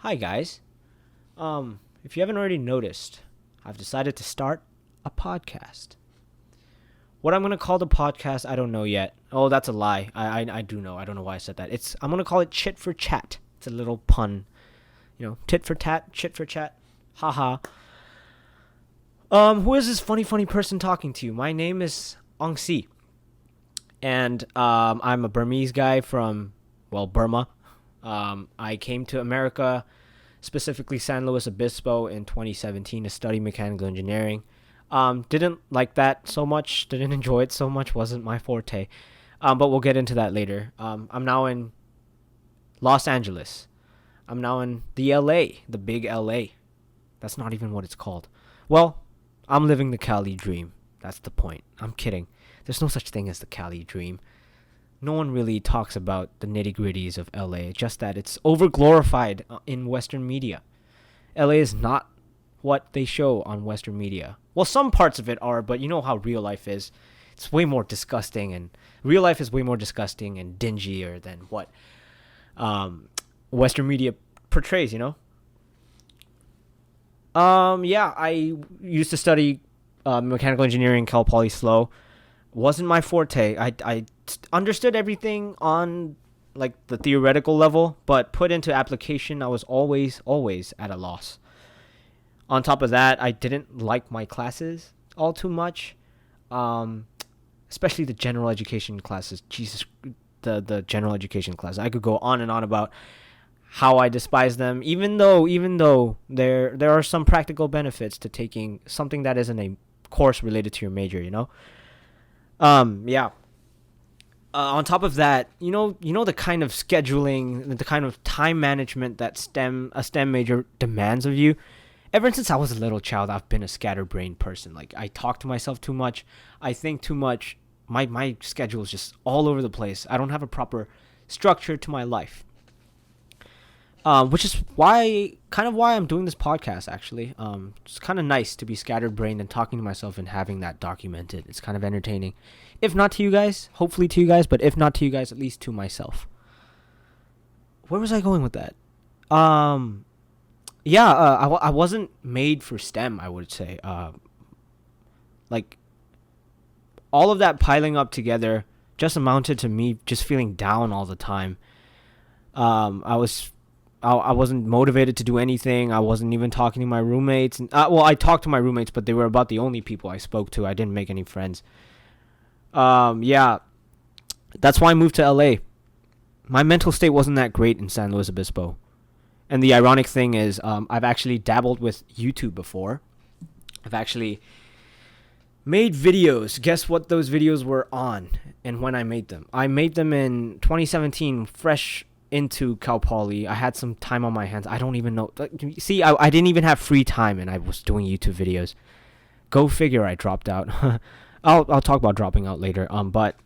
Hi guys. If you haven't already noticed, I've decided to start a podcast. What I'm gonna call the podcast, I don't know yet. Oh, that's a lie. I do know. I don't know why I said that. I'm gonna call it Chit for Chat. It's a little pun, tit for tat, chit for chat. Haha. Who is this funny person talking to you? My name is Ong Si, and I'm a Burmese guy from Burma. I came to America, specifically San Luis Obispo, in 2017 to study mechanical engineering. Didn't like that so much. Didn't enjoy it so much. Wasn't my forte. But we'll get into that later. I'm now in Los Angeles. I'm now in the LA, the big LA. That's not even what it's called. Well, I'm living the Cali dream. That's the point. I'm kidding. There's no such thing as the Cali dream. No one really talks about the nitty-gritties of LA, just that it's over-glorified in Western media. LA is not what they show on Western media. Well, some parts of it are, but you know how real life is. It's way more disgusting, and real life is way more disgusting and dingier than what Western media portrays, I used to study mechanical engineering, Cal Poly SLO. Wasn't my forte. I understood everything on like the theoretical level, but put into application, I was always at a loss. On top of that, I didn't like my classes all too much, especially the general education classes. Jesus, the general education classes. I could go on and on about how I despise them, even though there are some practical benefits to taking something that isn't a course related to your major, on top of that, the kind of scheduling, the kind of time management that a STEM major demands of you. Ever since I was a little child, I've been a scatterbrained person. Like, I talk to myself too much. I think too much. My schedule is just all over the place. I don't have a proper structure to my life. Which is why I'm doing this podcast, actually. It's kind of nice to be scatterbrained and talking to myself and having that documented. It's kind of entertaining. If not to you guys, hopefully to you guys, but if not to you guys, at least to myself. Where was I going with that? I wasn't made for STEM, I would say. Like, all of that piling up together just amounted to me just feeling down all the time. I wasn't motivated to do anything. I wasn't even talking to my roommates. I talked to my roommates, but they were about the only people I spoke to. I didn't make any friends. That's why I moved to LA. My mental state wasn't that great in San Luis Obispo. And the ironic thing is, I've actually dabbled with YouTube before. I've actually made videos. Guess what those videos were on and when I made them? I made them in 2017, fresh into Cal Poly. I had some time on my hands. I don't even know. See, I didn't even have free time, and I was doing YouTube videos. Go figure. I dropped out. I'll talk about dropping out later. But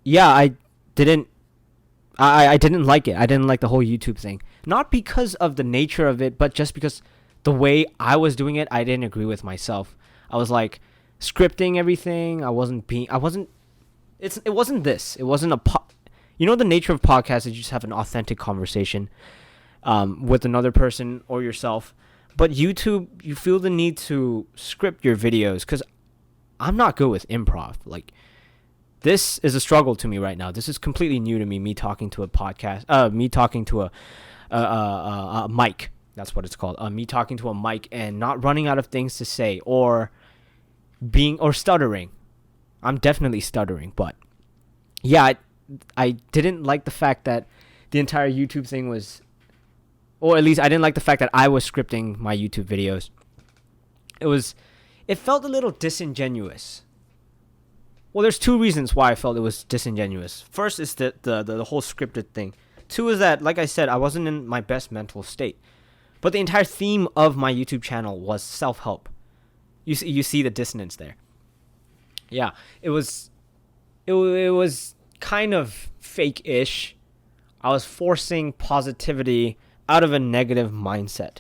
yeah, I didn't like it. I didn't like the whole YouTube thing. Not because of the nature of it, but just because the way I was doing it, I didn't agree with myself. I was like scripting everything. It wasn't this. It wasn't the nature of podcasts is you just have an authentic conversation with another person or yourself. But YouTube, you feel the need to script your videos because I'm not good with improv. Like, this is a struggle to me right now. This is completely new to me. Me talking to a podcast. Me talking to a mic. That's what it's called. Me talking to a mic and not running out of things to say or stuttering. I'm definitely stuttering, but yeah, I didn't like the fact that the entire YouTube thing was, or at least I didn't like the fact that I was scripting my YouTube videos. It felt a little disingenuous. Well, there's two reasons why I felt it was disingenuous. First is the whole scripted thing. Two is that, like I said, I wasn't in my best mental state. But the entire theme of my YouTube channel was self-help. You see the dissonance there. Yeah, it was kind of fake-ish. I was forcing positivity out of a negative mindset.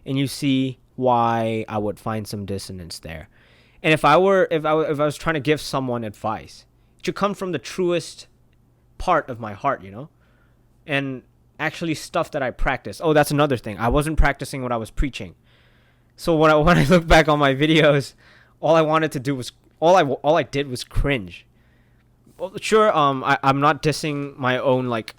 And you see why I would find some dissonance there. And if I was trying to give someone advice, it should come from the truest part of my heart, And actually stuff that I practiced. Oh, that's another thing. I wasn't practicing what I was preaching. So when I look back on my videos, all I did was cringe. Well, sure, I'm not dissing my own like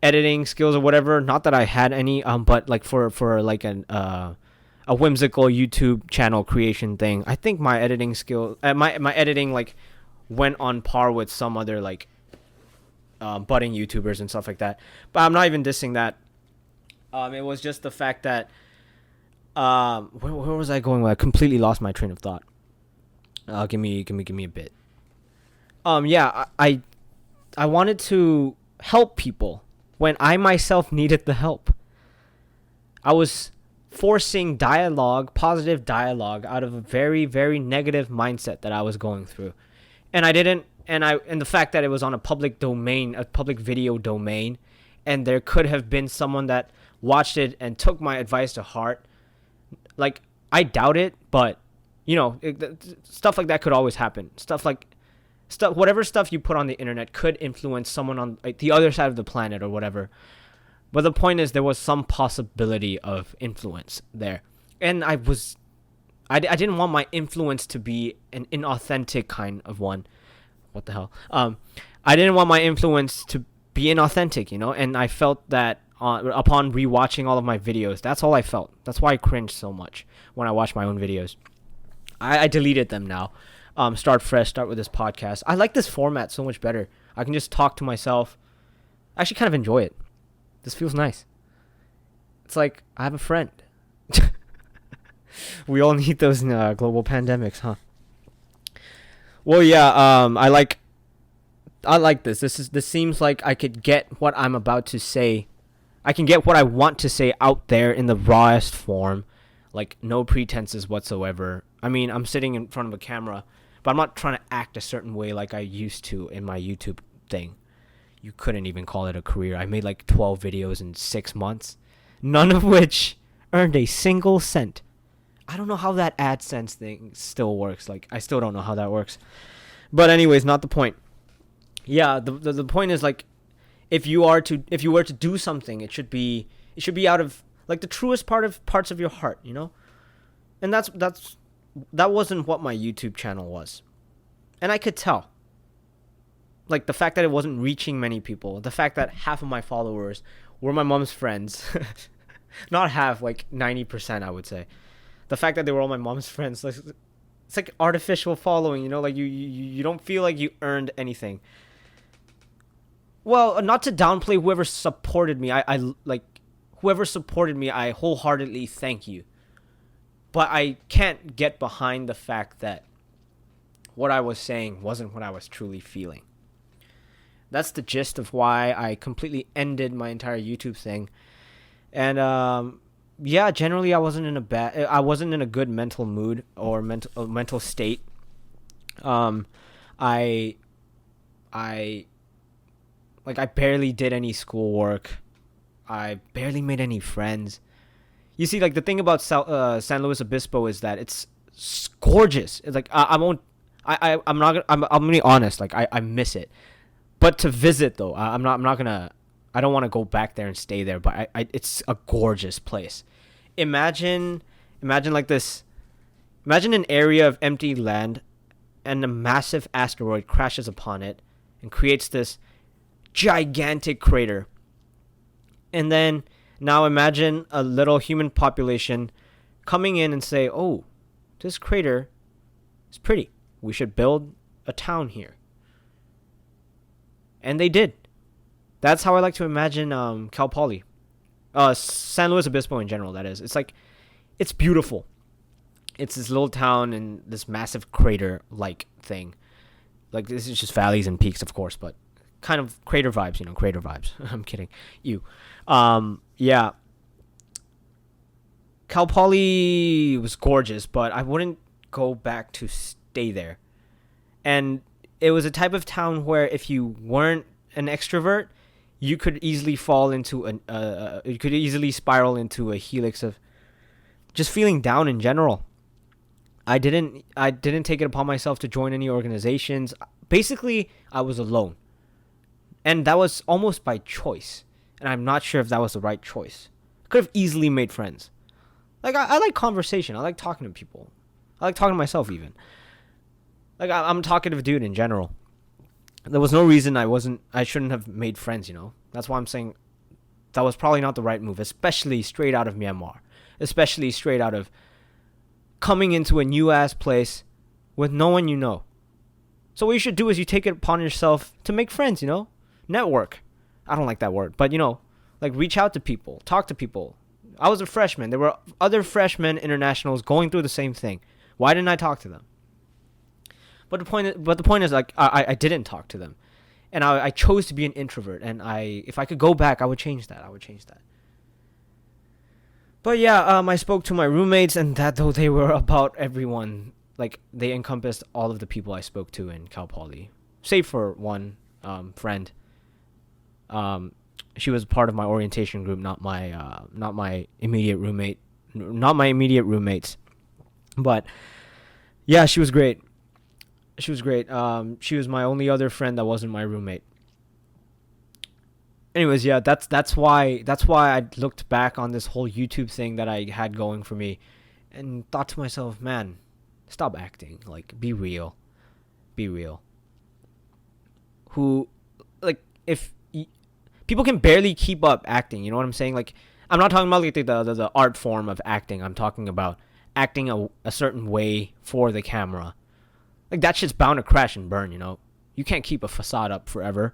editing skills or whatever. Not that I had any, but like for like a whimsical YouTube channel creation thing, I think my editing skill, my editing like went on par with some other like budding YouTubers and stuff like that. But I'm not even dissing that. It was just the fact that where was I going? I completely lost my train of thought. Give me a bit. Yeah, I wanted to help people when I myself needed the help. I was forcing positive dialogue out of a very, very negative mindset that I was going through. And the fact that it was on a public domain, a public video domain, and there could have been someone that watched it and took my advice to heart. Like, I doubt it, but stuff like that could always happen. Whatever stuff you put on the internet could influence someone on like the other side of the planet or whatever. But the point is, there was some possibility of influence there, and I didn't want my influence to be an inauthentic kind of one. What the hell? I didn't want my influence to be inauthentic, and I felt that upon rewatching all of my videos, that's all I felt. That's why I cringe so much when I watch my own videos. I deleted them now. Start fresh, start with this podcast. I like this format so much better. I can just talk to myself. I actually kind of enjoy it. This feels nice. It's like I have a friend. We all need those global pandemics, huh? Well, yeah. I like this. This seems like I could get what I'm about to say. I can get what I want to say out there in the rawest form, like no pretenses whatsoever. I mean, I'm sitting in front of a camera, but I'm not trying to act a certain way like I used to in my YouTube thing. You couldn't even call it a career. I made like 12 videos in 6 months, none of which earned a single cent. I don't know how that AdSense thing still works. Like, I still don't know how that works. But anyways, not the point. Yeah, the point is, like, if you were to do something, it should be out of like the truest parts of your heart, And that wasn't what my YouTube channel was. And I could tell. Like, the fact that it wasn't reaching many people, the fact that half of my followers were my mom's friends. Not half, like 90%, I would say. The fact that they were all my mom's friends, like, it's like artificial following, like you don't feel like you earned anything. Well, not to downplay whoever supported me. Whoever supported me, I wholeheartedly thank you. But I can't get behind the fact that what I was saying wasn't what I was truly feeling. That's the gist of why I completely ended my entire YouTube thing. And yeah, generally I wasn't in a good mental mood or mental state. I barely did any schoolwork. I barely made any friends. You see, like, the thing about San Luis Obispo is that it's gorgeous. It's like I'm gonna be honest. Like, I miss it. But to visit though, I don't want to go back there and stay there. But it's a gorgeous place. Imagine like this. Imagine an area of empty land, and a massive asteroid crashes upon it and creates this gigantic crater. And then now imagine a little human population coming in and say, "Oh, this crater is pretty. We should build a town here." And they did. That's how I like to imagine Cal Poly. San Luis Obispo in general, that is. It's like, it's beautiful. It's this little town in this massive crater-like thing. Like, this is just valleys and peaks, of course, but kind of crater vibes, crater vibes. I'm kidding. Yeah. Cal Poly was gorgeous, but I wouldn't go back to stay there. And it was a type of town where if you weren't an extrovert, you could easily fall into you could easily spiral into a helix of just feeling down in general. I didn't take it upon myself to join any organizations. Basically, I was alone. And that was almost by choice. and I'm not sure if that was the right choice. I could have easily made friends. Like, I like conversation. I like talking to people. I like talking to myself even. Like, I'm a talkative dude in general. There was no reason I shouldn't have made friends, you know? That's why I'm saying that was probably not the right move, especially straight out of Myanmar. Especially straight out of coming into a new-ass place with no one you know. So what you should do is you take it upon yourself to make friends, you know? Network. I don't like that word, but, you know, like, reach out to people. Talk to people. I was a freshman. There were other freshmen internationals going through the same thing. Why didn't I talk to them? But the point is, like, I didn't talk to them, and I chose to be an introvert. And if I could go back, I would change that. But yeah, I spoke to my roommates, and that though they were about everyone, like, they encompassed all of the people I spoke to in Cal Poly, save for one friend. She was part of my orientation group, not my immediate roommate, not my immediate roommates. But yeah, she was great. She was my only other friend that wasn't my roommate. Anyways, yeah, that's why I looked back on this whole YouTube thing that I had going for me, and thought to myself, man, stop acting. Like, be real. If people can barely keep up acting, you know what I'm saying? Like, I'm not talking about like the art form of acting. I'm talking about acting a certain way for the camera. Like, that shit's bound to crash and burn, you know? You can't keep a facade up forever.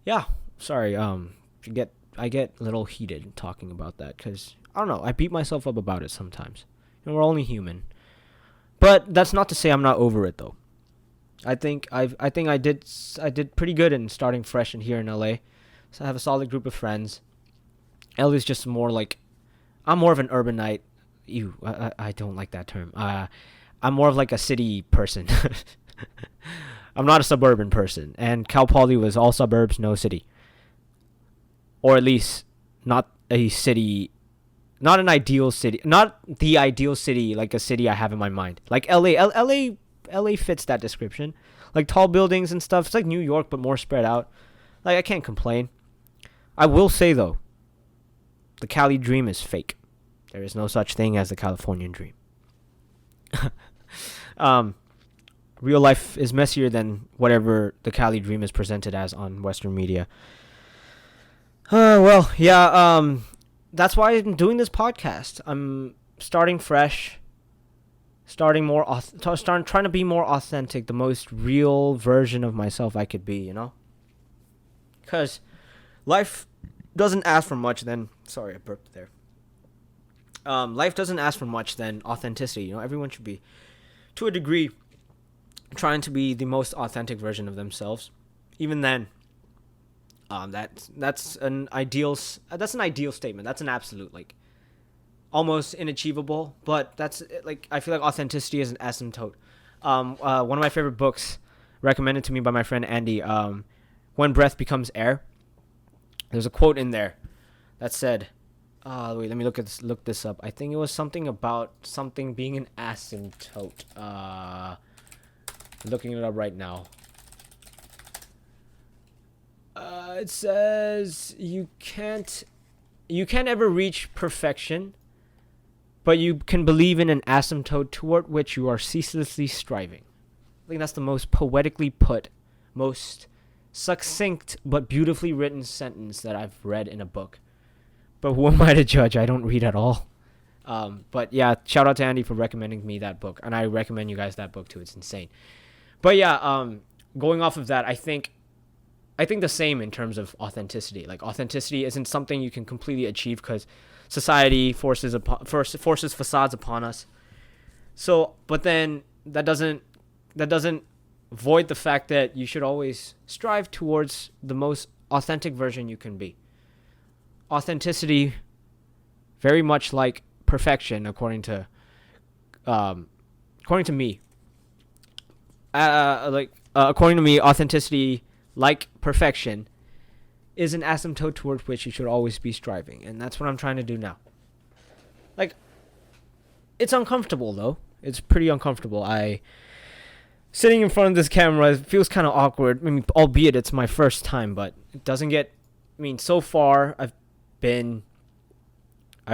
Yeah, sorry, I get a little heated talking about that, because, I don't know, I beat myself up about it sometimes. You know, we're only human. But that's not to say I'm not over it, though. I think I did pretty good in starting fresh in here in LA. So I have a solid group of friends. LA's just more like, I'm more of an urbanite. Ew, I don't like that term. I'm more of like a city person. I'm not a suburban person. And Cal Poly was all suburbs, no city. Or at least not a city, not an ideal city, not the ideal city, like a city I have in my mind. Like LA fits that description. Like, tall buildings and stuff. It's like New York, but more spread out. Like, I can't complain. I will say, though, the Cali dream is fake. There is no such thing as the Californian dream. Real life is messier than whatever the Cali dream is presented as on Western media. Well, yeah, that's why I'm doing this podcast. I'm starting fresh, trying to be more authentic, the most real version of myself I could be, you know? Because life doesn't ask for much than... Sorry, I burped there. Life doesn't ask for much than authenticity, you know? Everyone should be, to a degree, trying to be the most authentic version of themselves. Even then, that's an ideal statement. That's an absolute, like, almost inachievable, but that's, like, I feel like authenticity is an asymptote. One of my favorite books, recommended to me by my friend Andy, When Breath Becomes Air. There's a quote in there that said, wait, let me look this up. I think it was something about something being an asymptote. Looking it up right now. It says you can't ever reach perfection, but you can believe in an asymptote toward which you are ceaselessly striving. I think that's the most poetically put, most succinct but beautifully written sentence that I've read in a book. But who am I to judge? I don't read at all. But yeah, shout out to Andy for recommending me that book, and I recommend you guys that book too. It's insane. But yeah, going off of that, I think the same in terms of authenticity. Like, authenticity isn't something you can completely achieve because society forces facades upon us. So, but then that doesn't void the fact that you should always strive towards the most authentic version you can be. Authenticity, very much like perfection, according to me. According to me, authenticity, like perfection, is an asymptote toward which you should always be striving, and that's what I'm trying to do now. Like, it's uncomfortable though. It's pretty uncomfortable. Sitting in front of this camera, it feels kind of awkward. I mean, albeit it's my first time, but it doesn't get mean, so far I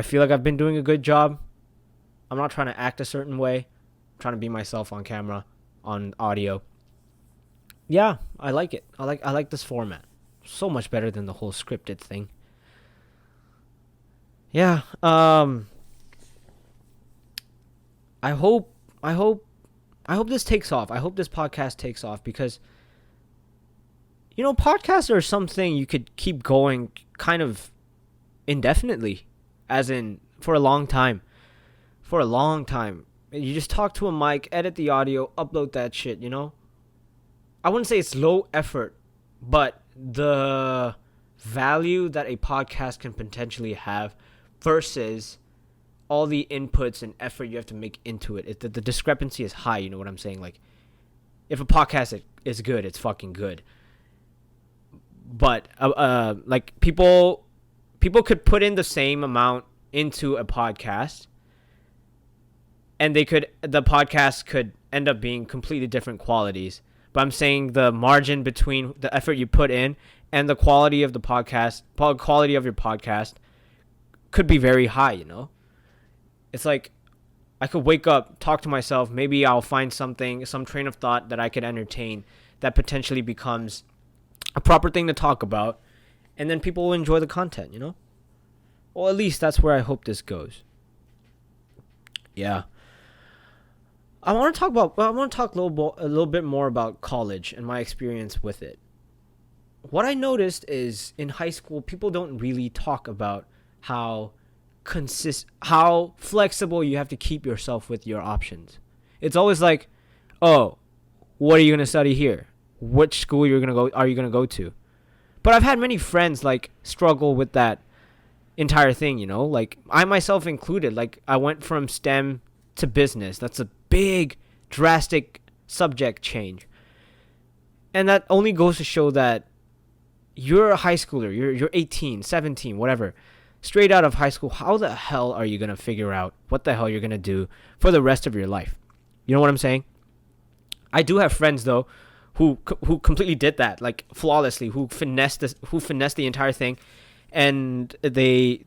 feel like I've been doing a good job. I'm not trying to act a certain way. I'm trying to be myself on camera, on audio. Yeah, I like it. I like this format. So much better than the whole scripted thing. Yeah. I hope this takes off. I hope this podcast takes off because podcasts are something you could keep going kind of indefinitely, as in for a long time. For a long time. You just talk to a mic, edit the audio, upload that shit, I wouldn't say it's low effort, but the value that a podcast can potentially have versus all the inputs and effort you have to make into it. The discrepancy is high, you know what I'm saying? Like, if a podcast is good, it's fucking good. But like people could put in the same amount into a podcast, and the podcast could end up being completely different qualities. But I'm saying the margin between the effort you put in and the quality of the podcast, quality of your podcast, could be very high. It's like I could wake up, talk to myself. Maybe I'll find some train of thought that I could entertain that potentially becomes a proper thing to talk about, and then people will enjoy the content. Well, at least that's where I hope this goes. Yeah. I want to talk a little bit more about college and my experience with it. What I noticed is in high school, people don't really talk about how flexible you have to keep yourself with your options. It's always like, oh, what are you going to study here? Which school are you going to go to? But I've had many friends like struggle with that entire thing, like I myself included. Like, I went from STEM to business. That's a big, drastic subject change. And that only goes to show that you're a high schooler. You're 18, 17, whatever. Straight out of high school, how the hell are you going to figure out what the hell you're going to do for the rest of your life? You know what I'm saying? I do have friends, though, who completely did that, like, flawlessly, who finessed the entire thing. And they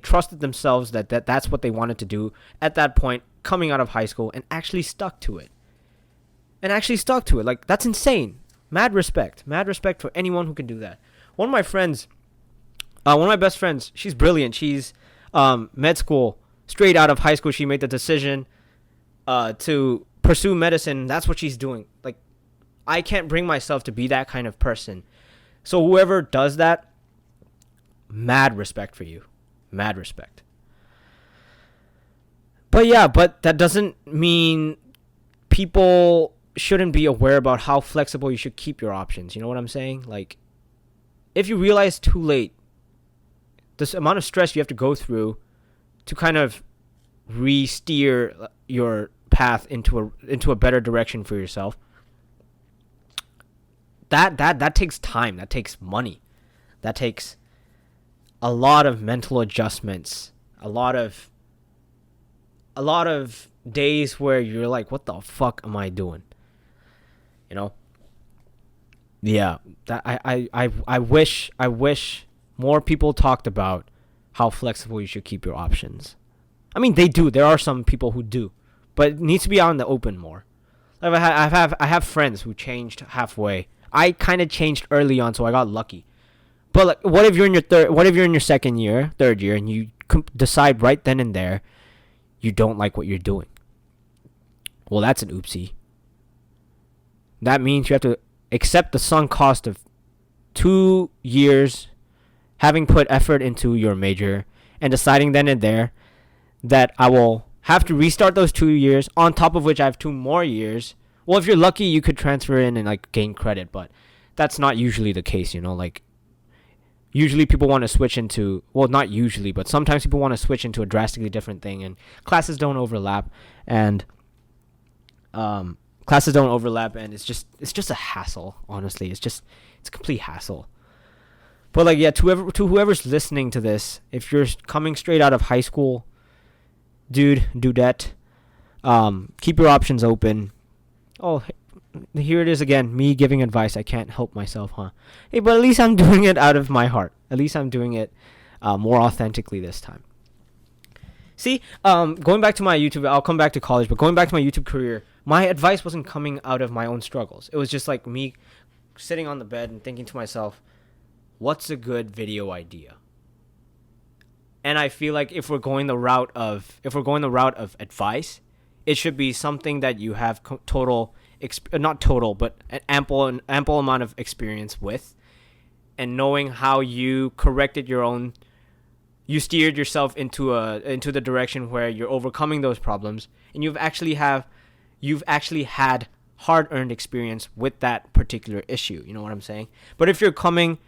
trusted themselves that's what they wanted to do at that point, coming out of high school, and actually stuck to it. Like, that's insane. Mad respect for anyone who can do that. One of my best friends, she's brilliant. She's med school, straight out of high school. She made the decision to pursue medicine. That's what she's doing. Like, I can't bring myself to be that kind of person. So whoever does that, mad respect for you. Mad respect. But that doesn't mean people shouldn't be aware about how flexible you should keep your options. You know what I'm saying? Like, if you realize too late this amount of stress you have to go through to kind of re-steer your path into a better direction for yourself, that takes time. That takes money. That takes a lot of mental adjustments. A lot of days where you're like, what the fuck am I doing? Yeah. That I wish more people talked about how flexible you should keep your options. I mean, they do. There are some people who do, but it needs to be out in the open more. Like, I have friends who changed halfway. I kind of changed early on, so I got lucky. But like, what if you're in your third year, and you decide right then and there you don't like what you're doing? Well, that's an oopsie. That means you have to accept the sunk cost of 2 years having put effort into your major and deciding then and there that I will have to restart those 2 years, on top of which I have 2 more years. Well, if you're lucky, you could transfer in and like gain credit, but that's not usually the case, like, usually people want to switch into, well, not usually, but sometimes people want to switch into a drastically different thing, and classes don't overlap, and it's just a hassle, honestly. It's a complete hassle. But like, yeah, to whoever's listening to this, if you're coming straight out of high school, dudette, keep your options open. Oh, here it is again, me giving advice. I can't help myself, huh? Hey, but at least I'm doing it out of my heart. At least I'm doing it more authentically this time. See, going back to my YouTube, I'll come back to college, but going back to my YouTube career, my advice wasn't coming out of my own struggles. It was just like me sitting on the bed and thinking to myself, what's a good video idea? And I feel like if we're going the route of advice, it should be something that you have not total, but an ample amount of experience with, and knowing how you corrected you steered yourself into the direction where you're overcoming those problems, and you've actually had hard-earned experience with that particular issue. You know what I'm saying? But if you're coming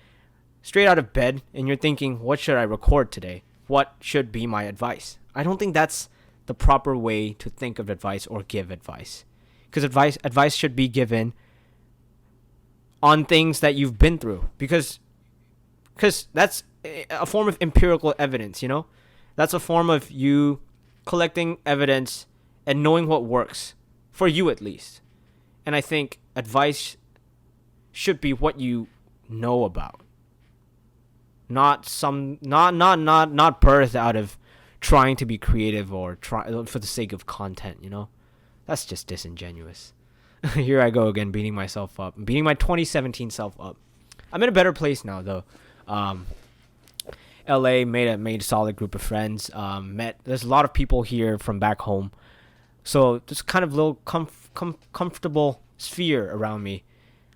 straight out of bed and you're thinking, what should I record today? What should be my advice? I don't think that's the proper way to think of advice or give advice. Because advice should be given on things that you've been through. Because that's a form of empirical evidence, you know? That's a form of you collecting evidence and knowing what works, for you at least. And I think advice should be what you know about. Not birthed out of trying to be creative or try for the sake of content, you know? That's just disingenuous. Here I go again, beating myself up. Beating my 2017 self up. I'm in a better place now, though. LA made a solid group of friends. There's a lot of people here from back home. So just kind of little comfortable sphere around me.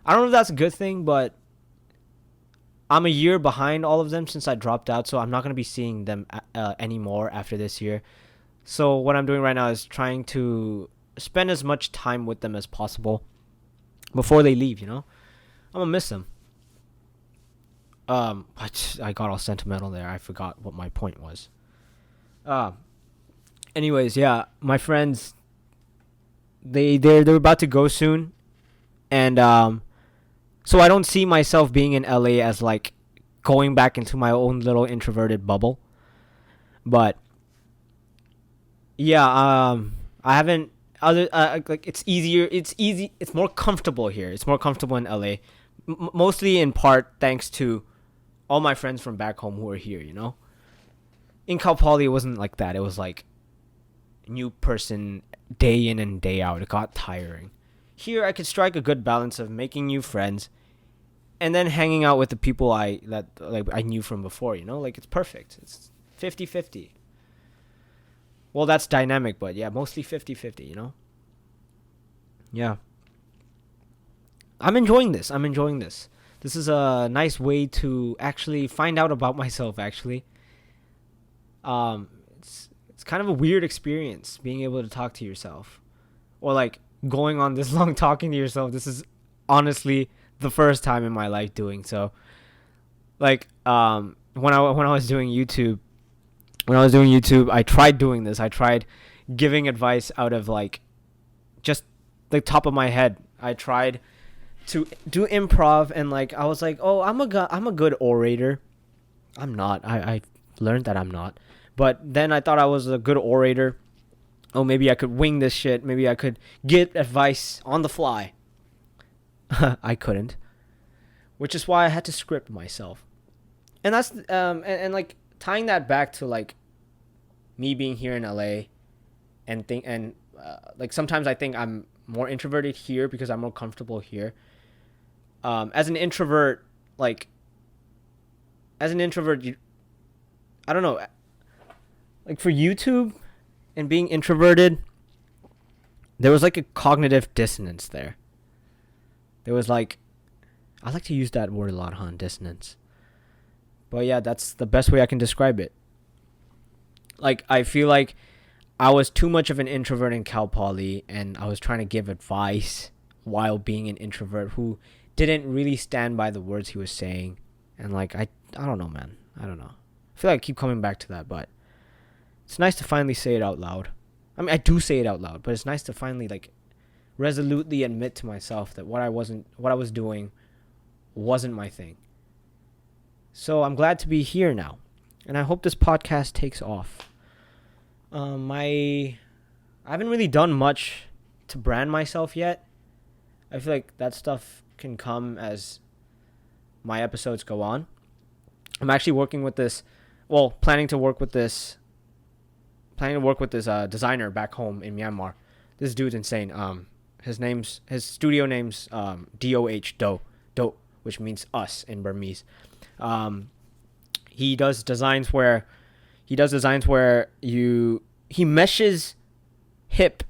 I don't know if that's a good thing, but I'm a year behind all of them since I dropped out, so I'm not going to be seeing them anymore after this year. So what I'm doing right now is trying to spend as much time with them as possible before they leave, you know? I'm going to miss them. I got all sentimental there. I forgot what my point was. Anyways, yeah, my friends, they're about to go soon, and so I don't see myself being in LA as like going back into my own little introverted bubble. But yeah, I haven't like it's easier. It's more comfortable here. It's more comfortable in LA, mostly in part thanks to all my friends from back home who are here. You know, in Cal Poly it wasn't like that. It was like new person day in and day out. It got tiring. Here I could strike a good balance of making new friends and then hanging out with the people I knew from before, you know? Like, it's perfect. It's 50-50. Well, that's dynamic, but yeah, mostly 50-50, you know? Yeah. I'm enjoying this. This is a nice way to actually find out about myself, actually. It's kind of a weird experience being able to talk to yourself. Or like going on this long talking to yourself. This is honestly the first time in my life doing so. Like when I was doing YouTube, I tried doing this. I tried giving advice out of like just the top of my head. I tried to do improv, and like I was like, "Oh, I'm a good orator." I'm not. I learned that I'm not. But then I thought I was a good orator. Oh, maybe I could wing this shit. Maybe I could get advice on the fly. I couldn't. Which is why I had to script myself. And that's and like tying that back to like me being here in LA and like sometimes I think I'm more introverted here because I'm more comfortable here. As an introvert, I don't know. Like for YouTube and being introverted, there was like a cognitive dissonance there. There was like, I like to use that word a lot, dissonance. But yeah, that's the best way I can describe it. Like, I feel like I was too much of an introvert in Cal Poly, and I was trying to give advice while being an introvert who didn't really stand by the words he was saying. And like, I don't know, man. I don't know. I feel like I keep coming back to that, but it's nice to finally say it out loud. I mean, I do say it out loud, but it's nice to finally like resolutely admit to myself that what I was doing wasn't my thing. So I'm glad to be here now, and I hope this podcast takes off. I haven't really done much to brand myself yet. I feel like that stuff can come as my episodes go on. I'm actually working with this, planning to work with this designer back home in Myanmar. This dude's insane. His studio name's DOH Do, which means us in Burmese. He does designs where he meshes hip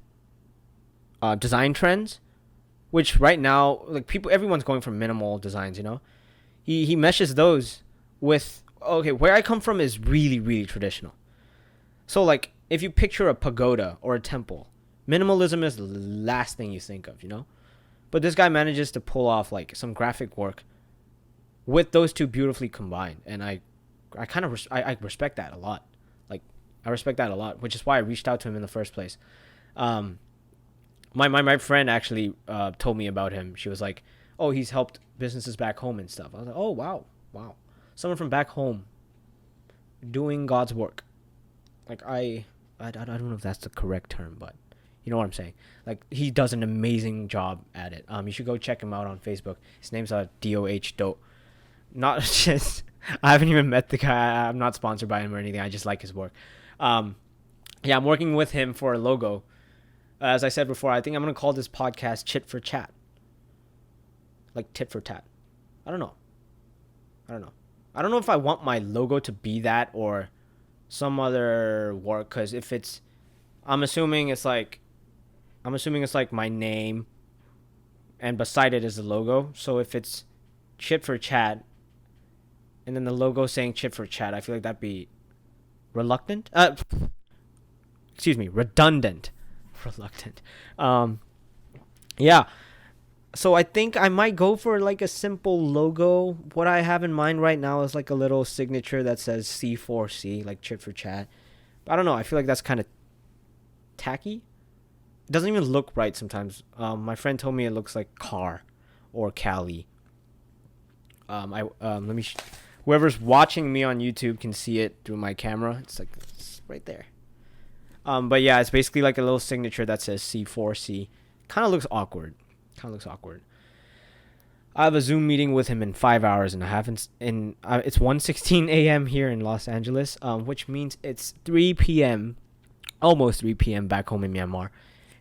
design trends, which right now, like, everyone's going for minimal designs, you know. He meshes those with, okay, where I come from is really, really traditional. So, like, if you picture a pagoda or a temple, minimalism is the last thing you think of, you know? But this guy manages to pull off, like, some graphic work with those two beautifully combined. And I kind of I respect that a lot. Like, I respect that a lot, which is why I reached out to him in the first place. My friend actually told me about him. She was like, oh, he's helped businesses back home and stuff. I was like, oh, wow. Someone from back home doing God's work. Like, I don't know if that's the correct term, but you know what I'm saying. Like, he does an amazing job at it. You should go check him out on Facebook. His name's DOH Do. Not just, I haven't even met the guy. I'm not sponsored by him or anything. I just like his work. I'm working with him for a logo. As I said before, I think I'm going to call this podcast Chit for Chat. Like tit for tat. I don't know if I want my logo to be that or some other work, because if it's, I'm assuming it's like my name and beside it is the logo. So if it's Chit for Chat and then the logo saying Chit for Chat, I feel like that'd be redundant. Yeah. So I think I might go for like a simple logo. What I have in mind right now is like a little signature that says C4C, like Chit for Chat. But I don't know. I feel like that's kind of tacky. It doesn't even look right sometimes. My friend told me it looks like car or Cali. Whoever's watching me on YouTube can see it through my camera. It's right there. But yeah, it's basically like a little signature that says C4C. Kind of looks awkward. I have a Zoom meeting with him in 5 hours, and it's 1:16 a.m. here in Los Angeles, which means it's 3 p.m., almost 3 p.m. back home in Myanmar,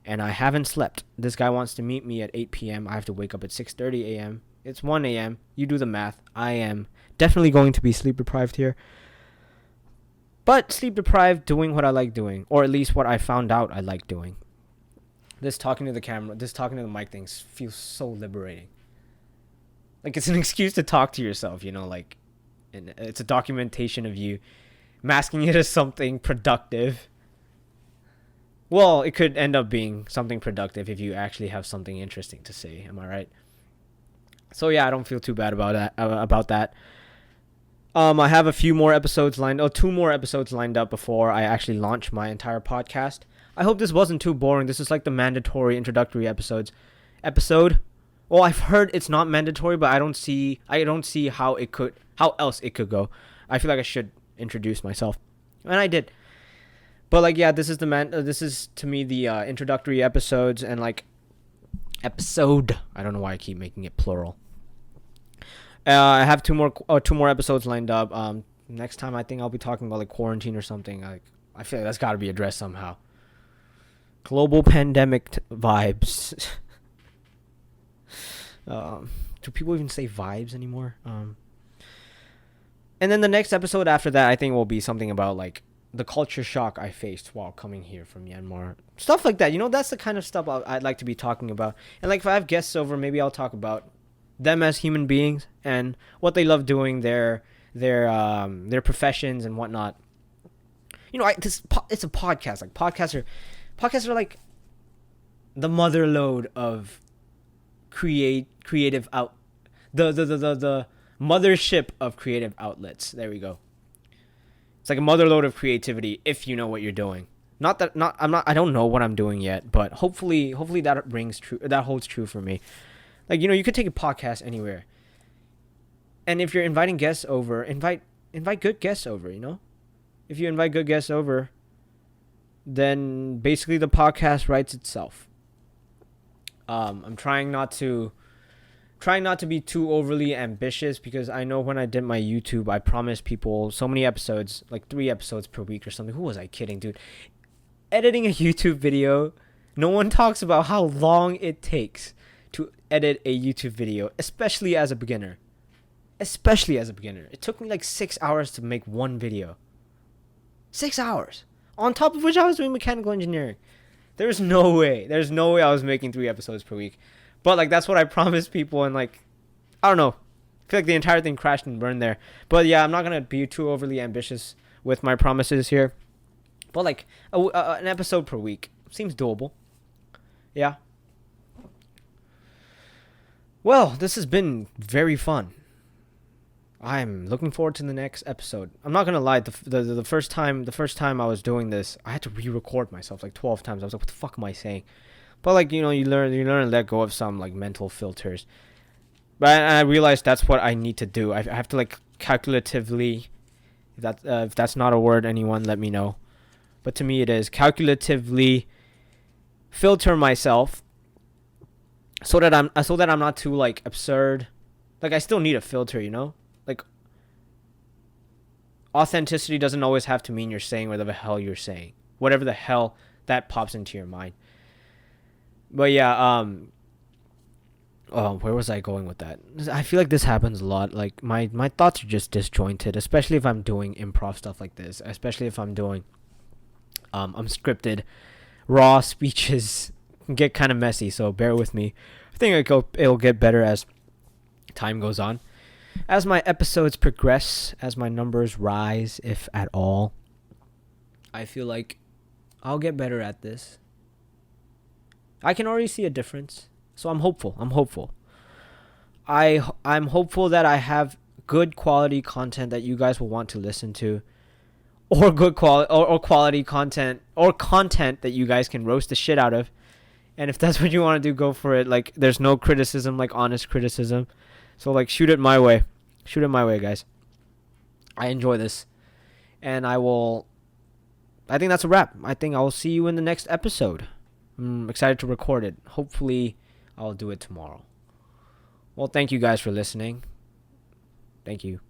and I haven't slept. This guy wants to meet me at 8 p.m. I have to wake up at 6:30 a.m. It's 1 a.m. You do the math. I am definitely going to be sleep deprived here. But sleep deprived doing what I like doing, or at least what I found out I like doing. This talking to the mic thing feels so liberating. Like, it's an excuse to talk to yourself, you know, like, and it's a documentation of you masking it as something productive. Well, it could end up being something productive if you actually have something interesting to say. Am I right? So yeah, I don't feel too bad about that. I have 2 more episodes lined up before I actually launch my entire podcast. I hope this wasn't too boring. This is like the mandatory introductory episode. Well, I've heard it's not mandatory, but I don't see how else it could go. I feel like I should introduce myself, and I did. But like, yeah, this is to me the introductory episodes, and like episode. I don't know why I keep making it plural. I have 2 more episodes lined up. Next time I think I'll be talking about like quarantine or something. Like, I feel like that's got to be addressed somehow. Global pandemic vibes. Do people even say vibes anymore? And then the next episode after that, I think, will be something about like the culture shock I faced while coming here from Myanmar. Stuff like that. You know, that's the kind of stuff I'd like to be talking about. And like, if I have guests over, maybe I'll talk about them as human beings and what they love doing, their professions and whatnot. You know, it's a podcast. Like, podcasts are like the mother lode of creative the mothership of creative outlets. There we go. It's like a mother lode of creativity if you know what you're doing. I don't know what I'm doing yet, but hopefully that holds true for me. Like, you know, you could take a podcast anywhere. And if you're inviting guests over, invite good guests over, you know? If you invite good guests over, then basically the podcast writes itself. I'm trying not to be too overly ambitious, because I know when I did my YouTube, I promised people so many episodes, like 3 episodes per week or something. Who was I kidding, dude? Editing a YouTube video, no one talks about how long it takes to edit a YouTube video, especially as a beginner. It took me like 6 hours to make one video. 6 hours. On top of which I was doing mechanical engineering. There's no way I was making 3 episodes per week. But like, that's what I promised people, and like, I don't know. I feel like the entire thing crashed and burned there. But yeah, I'm not gonna be too overly ambitious with my promises here. But like, an episode per week seems doable. Yeah. Well, this has been very fun. I'm looking forward to the next episode. I'm not gonna lie. The first time I was doing this, I had to re-record myself like 12 times. I was like, what the fuck am I saying? But like, you learn to let go of some like mental filters. But I realized that's what I need to do. I have to like calculatively. If that's not a word, anyone let me know. But to me, it is calculatively filter myself so that I'm not too like absurd. Like, I still need a filter, Like, authenticity doesn't always have to mean you're saying whatever the hell you're saying. Whatever the hell that pops into your mind. But yeah, where was I going with that? I feel like this happens a lot. Like, my thoughts are just disjointed, especially if I'm doing improv stuff like this. Especially if I'm doing unscripted, raw speeches. Can get kind of messy, so bear with me. I think it'll get better as time goes on. As my episodes progress, as my numbers rise, if at all, I feel like I'll get better at this. I can already see a difference, so I'm hopeful. I'm hopeful that I have good quality content that you guys will want to listen to, or good quality content, or content that you guys can roast the shit out of. And if that's what you want to do, go for it. Like, there's no criticism, like honest criticism. So like, shoot it my way, guys. I enjoy this, and I think that's a wrap. I think I'll see you in the next episode. I'm excited to record it. Hopefully I'll do it tomorrow. Well, thank you guys for listening. Thank you.